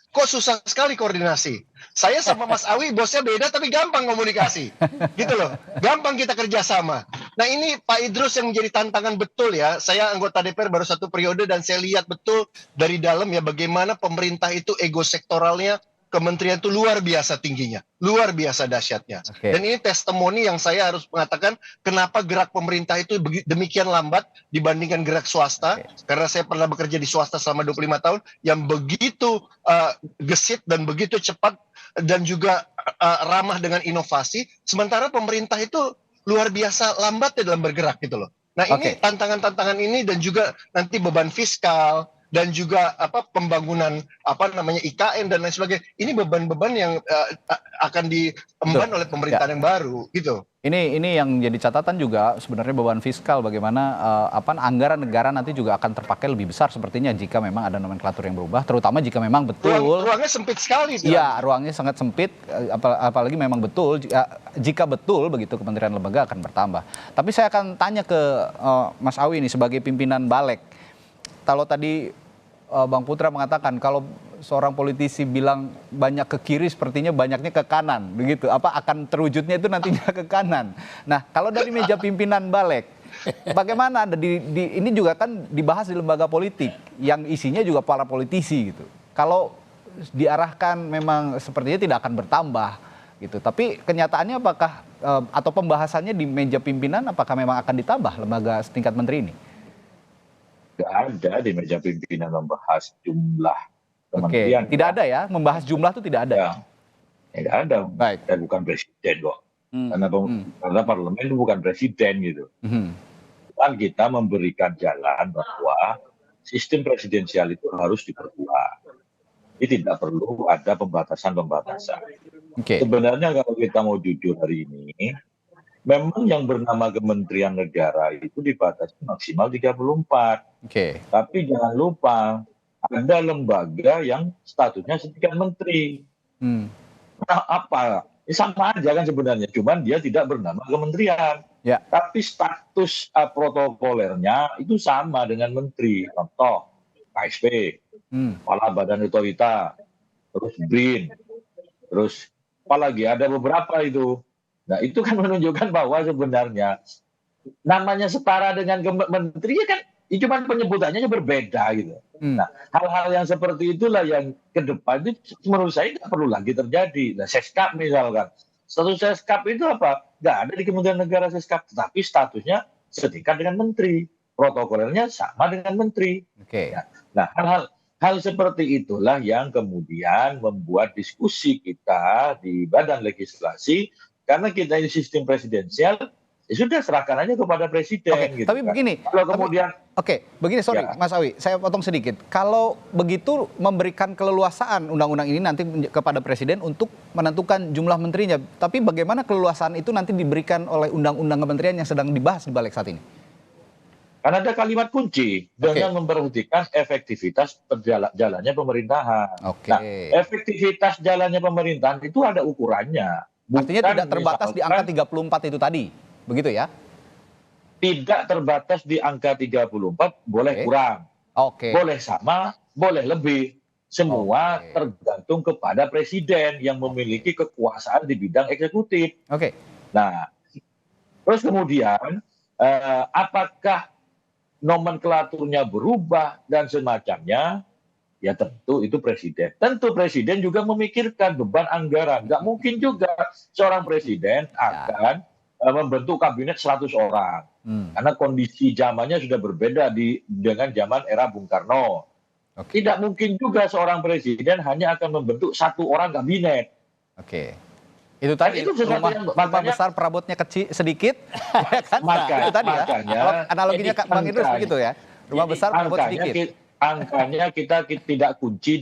S6: Kok susah sekali koordinasi? Saya sama Mas Awi bosnya beda tapi gampang komunikasi. Gitu loh. Gampang kita kerjasama. Nah ini Pak Idrus yang menjadi tantangan betul ya. Saya anggota DPR baru 1 periode dan saya lihat betul dari dalam ya bagaimana pemerintah itu ego sektoralnya kementerian itu luar biasa tingginya, luar biasa dahsyatnya. Dan ini testimoni yang saya harus mengatakan kenapa gerak pemerintah itu demikian lambat dibandingkan gerak swasta. Karena saya pernah bekerja di swasta selama 25 tahun yang begitu gesit dan begitu cepat dan juga ramah dengan inovasi. Sementara pemerintah itu luar biasa lambat ya dalam bergerak gitu loh. Nah ini tantangan-tantangan ini dan juga nanti beban fiskal dan juga pembangunan IKN dan lain sebagainya. Ini beban-beban yang akan diemban oleh pemerintahan yang baru gitu.
S4: Ini yang jadi catatan juga sebenarnya beban fiskal bagaimana anggaran negara nanti juga akan terpakai lebih besar sepertinya jika memang ada nomenklatur yang berubah, terutama jika memang betul
S6: ruangnya sempit sekali.
S4: Iya, ruangnya sangat sempit, apalagi memang betul jika betul begitu kementerian lembaga akan bertambah. Tapi saya akan tanya ke Mas Awi ini sebagai pimpinan Balek. Kalau tadi Bang Putra mengatakan kalau seorang politisi bilang banyak ke kiri sepertinya banyaknya ke kanan, begitu. Akan terwujudnya itu nantinya ke kanan. Nah, kalau dari meja pimpinan Balek, bagaimana ini juga kan dibahas di lembaga politik yang isinya juga para politisi gitu. Kalau diarahkan memang sepertinya tidak akan bertambah gitu. Tapi kenyataannya apakah atau pembahasannya di meja pimpinan apakah memang akan ditambah lembaga setingkat menteri ini?
S8: Tidak ada di meja pimpinan membahas jumlah kementerian.
S4: Tidak ada ya, membahas jumlah itu tidak ada.
S8: Ya, tidak ada.
S4: Baik.
S8: Dan bukan presiden kok. Karena parlemen itu bukan presiden gitu. Dan kita memberikan jalan bahwa sistem presidensial itu harus diperkuat. Jadi tidak perlu ada pembatasan-pembatasan. Sebenarnya kalau kita mau jujur hari ini, memang yang bernama Kementerian Negara itu dibatasi maksimal 34. Tapi jangan lupa ada lembaga yang statusnya setingkat menteri. Nah, sama aja kan sebenarnya, cuman dia tidak bernama kementerian. Tapi status protokolernya itu sama dengan menteri. Contoh KSP, Kepala Badan Otorita, terus BRIN, terus apalagi ada beberapa itu. Nah itu kan menunjukkan bahwa sebenarnya namanya setara dengan menteri kan cuma penyebutannya berbeda gitu. Nah hal-hal yang seperti itulah yang ke depan itu menurut saya nggak perlu lagi terjadi. Nah Seskap misalkan, status Seskap itu apa? Nggak ada di Kementerian Negara Seskap, tetapi statusnya setingkat dengan menteri, protokolernya sama dengan menteri. Nah hal seperti itulah yang kemudian membuat diskusi kita di Badan Legislasi. Karena kita ini sistem presidensial, ya sudah serahkan aja kepada presiden. Gitu
S4: tapi
S8: kan.
S4: begini.
S8: Kalau kemudian,
S4: begini, sorry Mas Awi, saya potong sedikit. Kalau begitu memberikan keleluasaan undang-undang ini nanti kepada presiden untuk menentukan jumlah menterinya. Tapi bagaimana keleluasaan itu nanti diberikan oleh undang-undang kementerian yang sedang dibahas di Balek saat ini?
S8: Karena ada kalimat kunci dengan memperhatikan efektivitas jalannya pemerintahan. Nah, efektivitas jalannya pemerintahan itu ada ukurannya.
S4: Artinya tidak terbatas di angka 34 itu tadi, begitu ya?
S8: Tidak terbatas di angka 34, boleh kurang, boleh sama, boleh lebih. Semua tergantung kepada presiden yang memiliki kekuasaan di bidang eksekutif. Nah, terus kemudian apakah nomenklaturnya berubah dan semacamnya? Ya tentu itu presiden. Tentu presiden juga memikirkan beban anggaran. Nggak mungkin juga seorang presiden akan membentuk kabinet 100 orang. Karena kondisi zamannya sudah berbeda dengan zaman era Bung Karno. Tidak mungkin juga seorang presiden hanya akan membentuk 1 orang kabinet.
S4: Itu tadi itu rumah besar perabotnya kecil sedikit. Ya kan? Itu tadi ya. Analoginya Bang Idrus begitu ya. Rumah besar perabot sedikit.
S8: Angkanya kita tidak kunci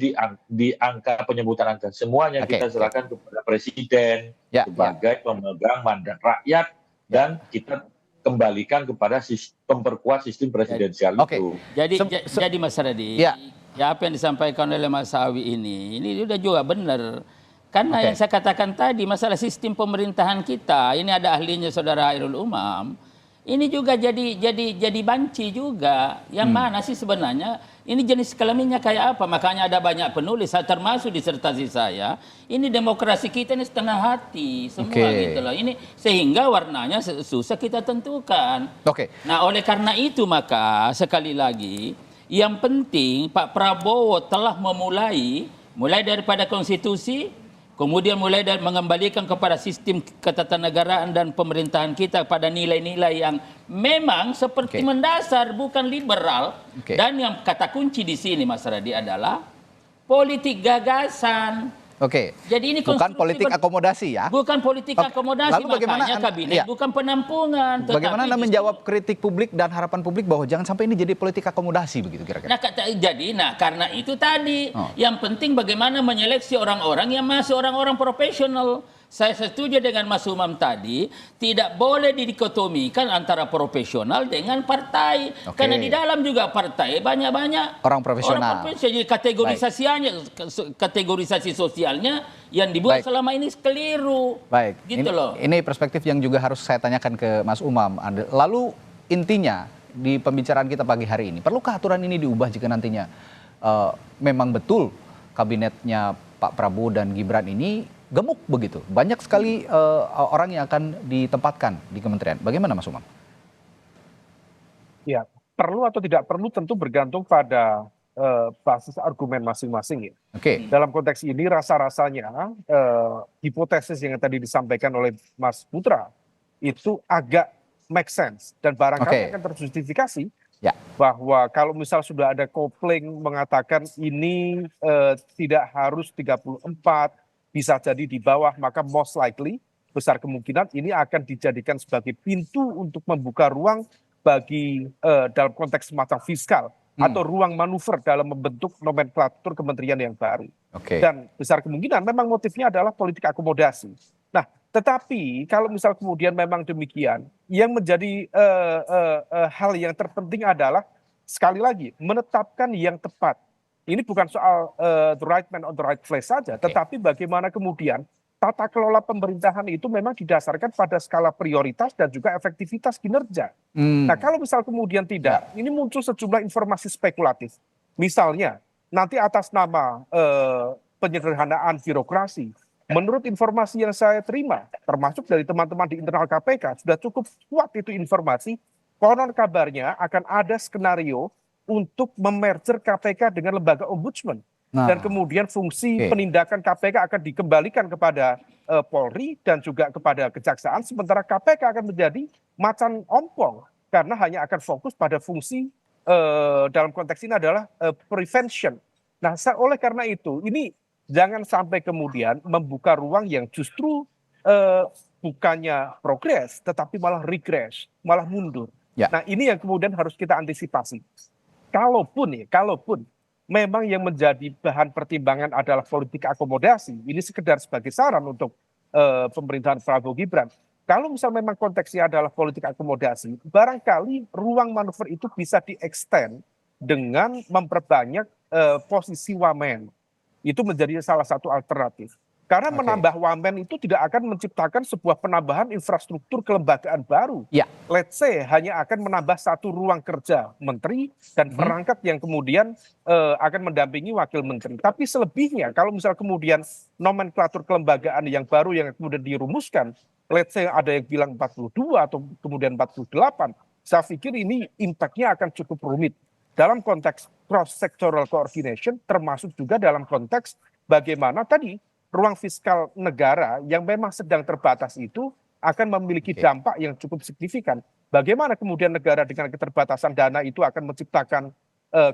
S8: di angka penyebutan angka. Semuanya kita serahkan kepada presiden sebagai pemegang mandat rakyat dan kita kembalikan kepada memperkuat sistem presidensial itu.
S5: Jadi Mas Radi, ya apa yang disampaikan oleh Mas Awi ini sudah juga benar. Karena yang saya katakan tadi masalah sistem pemerintahan kita, ini ada ahlinya Saudara Hairul Umam. Ini juga jadi banci juga. Yang mana sih sebenarnya ini jenis kelaminnya kayak apa? Makanya ada banyak penulis, termasuk disertasi saya. Ini demokrasi kita ini setengah hati semua gitu loh. Ini sehingga warnanya susah kita tentukan. Nah, oleh karena itu maka sekali lagi yang penting Pak Prabowo telah mulai daripada konstitusi, kemudian mulai dari mengembalikan kepada sistem ketatanegaraan dan pemerintahan kita pada nilai-nilai yang memang seperti mendasar, bukan liberal. Dan yang kata kunci di sini Mas Radi adalah politik gagasan. Jadi ini
S4: bukan politik akomodasi ya?
S5: Bukan politik akomodasi,
S4: lalu bagaimana
S5: makanya kabinet bukan penampungan.
S4: Bagaimana Anda menjawab kritik publik dan harapan publik bahwa jangan sampai ini jadi politik akomodasi begitu kira-kira?
S5: Nah, karena itu tadi yang penting bagaimana menyeleksi orang-orang yang masih orang-orang profesional. Saya setuju dengan Mas Umam tadi, tidak boleh didikotomikan antara profesional dengan partai. Karena di dalam juga partai banyak-banyak
S4: orang profesional.
S5: Jadi kategorisasi sosialnya yang dibuat selama ini keliru. Gitu loh.
S4: Ini perspektif yang juga harus saya tanyakan ke Mas Umam. Lalu intinya di pembicaraan kita pagi hari ini, perlukah aturan ini diubah jika nantinya memang betul kabinetnya Pak Prabowo dan Gibran ini gemuk begitu? Banyak sekali orang yang akan ditempatkan di kementerian. Bagaimana Mas Umam?
S7: Ya, perlu atau tidak perlu tentu bergantung pada basis argumen masing-masing ya. Dalam konteks ini rasa-rasanya hipotesis yang tadi disampaikan oleh Mas Putra itu agak make sense dan barangkali akan terjustifikasi bahwa kalau misal sudah ada kopling mengatakan ini tidak harus 34, bisa jadi di bawah, maka most likely besar kemungkinan ini akan dijadikan sebagai pintu untuk membuka ruang bagi dalam konteks semacam fiskal atau ruang manuver dalam membentuk nomenklatur kementerian yang baru. Dan besar kemungkinan memang motifnya adalah politik akomodasi. Nah, tetapi kalau misal kemudian memang demikian, yang menjadi hal yang terpenting adalah sekali lagi menetapkan yang tepat. Ini bukan soal the right man on the right place saja, tetapi bagaimana kemudian tata kelola pemerintahan itu memang didasarkan pada skala prioritas dan juga efektivitas kinerja. Nah, kalau misal kemudian tidak, ini muncul sejumlah informasi spekulatif. Misalnya, nanti atas nama penyederhanaan birokrasi, menurut informasi yang saya terima, termasuk dari teman-teman di internal KPK, sudah cukup kuat itu informasi, konon kabarnya akan ada skenario untuk memerger KPK dengan lembaga ombudsman. Dan kemudian fungsi penindakan KPK akan dikembalikan kepada Polri dan juga kepada Kejaksaan, sementara KPK akan menjadi macan ompong karena hanya akan fokus pada fungsi dalam konteks ini adalah prevention. Nah, oleh karena itu, ini jangan sampai kemudian membuka ruang yang justru bukannya progres, tetapi malah regress, malah mundur. Nah, ini yang kemudian harus kita antisipasi. Kalaupun memang yang menjadi bahan pertimbangan adalah politik akomodasi, ini sekedar sebagai saran untuk pemerintahan Prabowo Gibran. Kalau misal memang konteksnya adalah politik akomodasi, barangkali ruang manuver itu bisa di-extend dengan memperbanyak posisi wamen. Itu menjadi salah satu alternatif. Karena menambah wamen itu tidak akan menciptakan sebuah penambahan infrastruktur kelembagaan baru. Let's say hanya akan menambah satu ruang kerja menteri dan perangkat yang kemudian akan mendampingi wakil menteri. Tapi selebihnya kalau misal kemudian nomenklatur kelembagaan yang baru yang kemudian dirumuskan, let's say ada yang bilang 42 atau kemudian 48, saya pikir ini impact-nya akan cukup rumit. Dalam konteks cross-sectoral coordination, termasuk juga dalam konteks bagaimana tadi ruang fiskal negara yang memang sedang terbatas itu akan memiliki dampak yang cukup signifikan. Bagaimana kemudian negara dengan keterbatasan dana itu akan menciptakan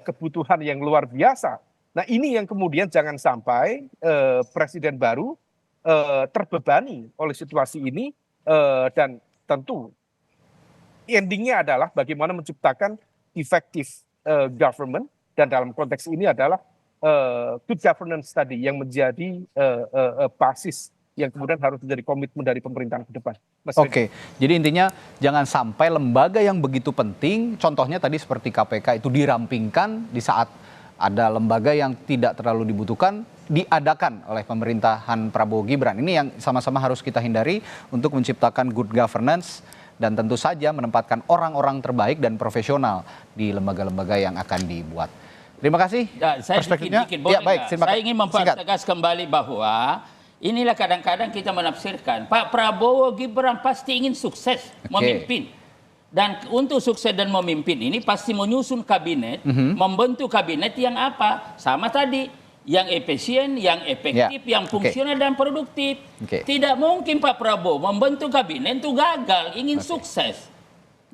S7: kebutuhan yang luar biasa. Nah, ini yang kemudian jangan sampai presiden baru terbebani oleh situasi ini dan tentu endingnya adalah bagaimana menciptakan effective government dan dalam konteks ini adalah good governance tadi yang menjadi basis yang kemudian harus menjadi komitmen dari pemerintahan ke depan.
S4: Jadi intinya jangan sampai lembaga yang begitu penting, contohnya tadi seperti KPK itu dirampingkan di saat ada lembaga yang tidak terlalu dibutuhkan, diadakan oleh pemerintahan Prabowo Gibran. Ini yang sama-sama harus kita hindari untuk menciptakan good governance dan tentu saja menempatkan orang-orang terbaik dan profesional di lembaga-lembaga yang akan dibuat. Terima kasih.
S5: Ya, saya
S4: perspektifnya.
S5: dikit boleh
S4: Ya, baik,
S5: saya ingin mempertegas kembali bahwa inilah kadang-kadang kita menafsirkan Pak Prabowo Gibran pasti ingin sukses memimpin. Dan untuk sukses dan memimpin ini pasti menyusun kabinet, membentuk kabinet yang apa? Sama tadi, yang efisien, yang efektif, yang fungsional dan produktif. Tidak mungkin Pak Prabowo membentuk kabinet itu gagal, ingin sukses.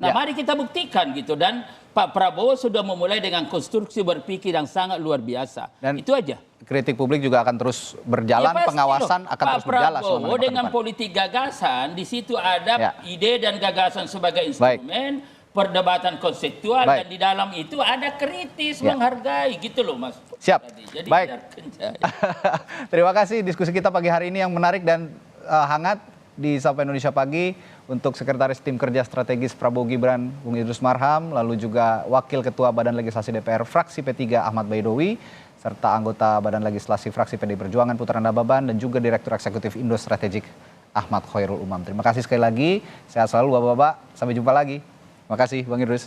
S5: Nah, mari kita buktikan gitu. Dan Pak Prabowo sudah memulai dengan konstruksi berpikir yang sangat luar biasa. Dan itu aja.
S4: Kritik publik juga akan terus berjalan, ya, pengawasan akan terus berjalan.
S5: Pak Prabowo dengan politik gagasan, di situ ada ide dan gagasan sebagai instrumen, perdebatan konseptual, dan di dalam itu ada kritis, menghargai, gitu loh Mas.
S4: Siap.
S5: Jadi,
S4: baik. Terima kasih diskusi kita pagi hari ini yang menarik dan hangat di Sapa Indonesia Pagi untuk Sekretaris Tim Kerja Strategis Prabowo Gibran, Bung Idrus Marham, lalu juga Wakil Ketua Badan Legislasi DPR Fraksi P3 Ahmad Baidowi, serta anggota Badan Legislasi Fraksi PD Perjuangan Putra Nababan, dan juga Direktur Eksekutif Indo Strategik Ahmad Khairul Umam. Terima kasih sekali lagi, sehat selalu Bapak-Bapak, sampai jumpa lagi. Terima kasih Bang Idrus.